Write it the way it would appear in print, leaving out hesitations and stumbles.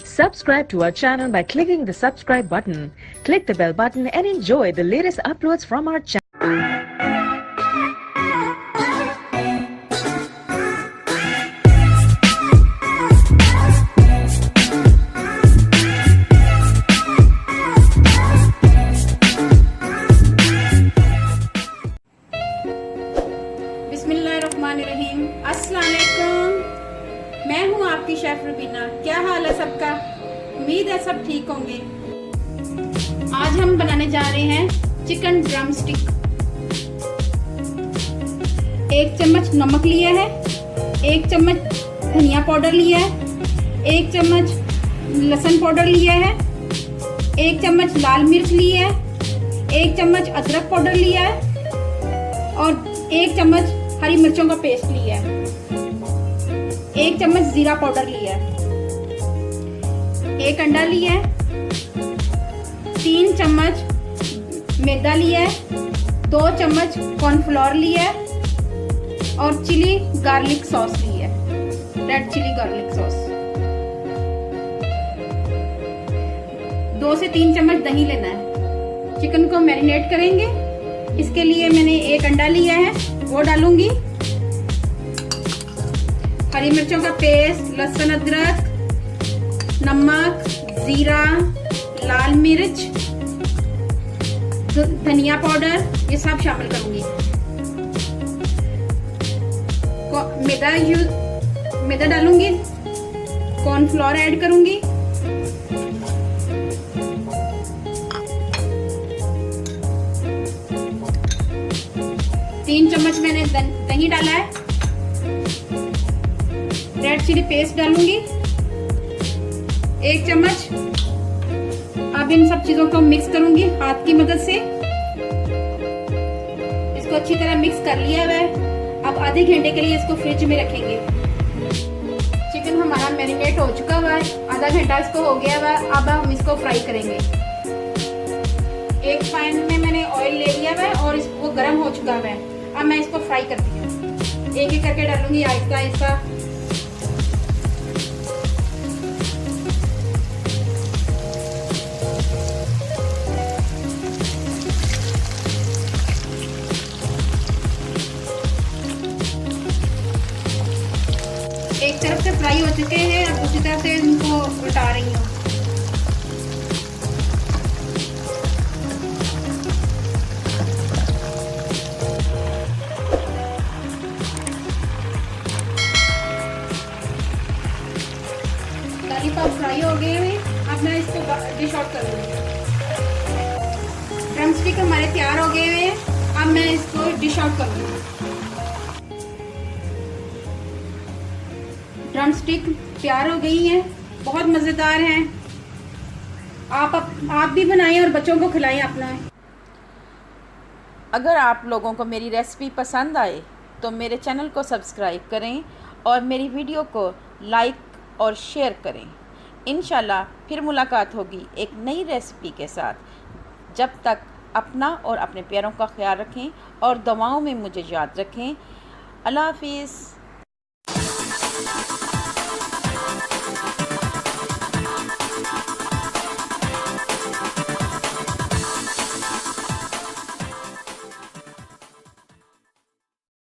Subscribe to our channel by clicking the subscribe button. Click the bell button and enjoy the latest uploads from our channel. बिस्मिल्लाहिर्रहमानिर्रहीम। अस्सलाम वालेकुम। मैं हूँ आपकी chef Rubina. क्या हाल है सबका? उम्मीद है सब ठीक होंगे। आज हम बनाने जा रहे हैं चिकन ड्रम स्टिक। 1 चम्मच नमक लिया है, 1 चम्मच धनिया पाउडर लिया है, 1 चम्मच लहसुन पाउडर लिया है, 1 चम्मच लाल मिर्च लिया है, 1 चम्मच अदरक पाउडर लिया है और 1 चम्मच हरी मिर्चों का पेस्ट लिया है, 1 चम्मच जीरा पाउडर लिया है, 1 अंडा लिया है, 3 चम्मच मैदा लिया है, 2 चम्मच कॉर्नफ्लोर लिया है और चिली गार्लिक सॉस लिया है, रेड चिली गार्लिक सॉस। 2 से 3 चम्मच दही लेना है। चिकन को मैरिनेट करेंगे। इसके लिए मैंने 1 अंडा लिया है, वो डालूंगी। हरी मिर्चों का पेस्ट, लहसुन अदरक, नमक, जीरा, लाल मिर्च, धनिया पाउडर, ये सब शामिल करूंगी। मैदा डालूंगी, कॉर्नफ्लोर ऐड करूंगी, तीन चम्मच मैंने दही डाला है, रेड चिली पेस्ट डालूंगी 1 चम्मच। अब इन सब चीजों को मिक्स करूंगी हाथ की मदद से। इसको अच्छी तरह मिक्स कर लिया हुआ है। अब आधे घंटे के लिए इसको फ्रिज में रखेंगे। चिकन हमारा मैरिनेट हो चुका हुआ है, आधा घंटा इसको हो गया हुआ है। अब हम इसको फ्राई करेंगे। एक पैन में मैंने ऑयल ले लिया हुआ है और वो गर्म हो चुका हुआ है। अब मैं इसको फ्राई करती हूँ। एक एक करके डालूंगी आहिस्ता आहिस्ता। एक तरफ से फ्राई हो चुके हैं, अब दूसरी तरफ से इनको उल्टा रही हूँ। लॉलीपॉप फ्राई हो गए हैं। अब मैं इसको डिश आउट करूंगी। ड्रम स्टिक हमारे तैयार हो गए हैं। अब मैं इसको डिश आउट करूंगी। ड्रम स्टिक तैयार हो गई हैं, बहुत मजेदार हैं। आप भी बनाएं और बच्चों को खिलाएं अपना। अगर आप लोगों को मेरी रेसिपी पसंद आए तो मेरे चैनल को सब्सक्राइब करें और मेरी वीडियो को लाइक और शेयर करें। इंशाल्लाह फिर मुलाकात होगी एक नई रेसिपी के साथ। जब तक अपना और अपने प्यारों का ख्याल रखें और दुआओं में मुझे याद रखें। अल्लाह हाफिज़।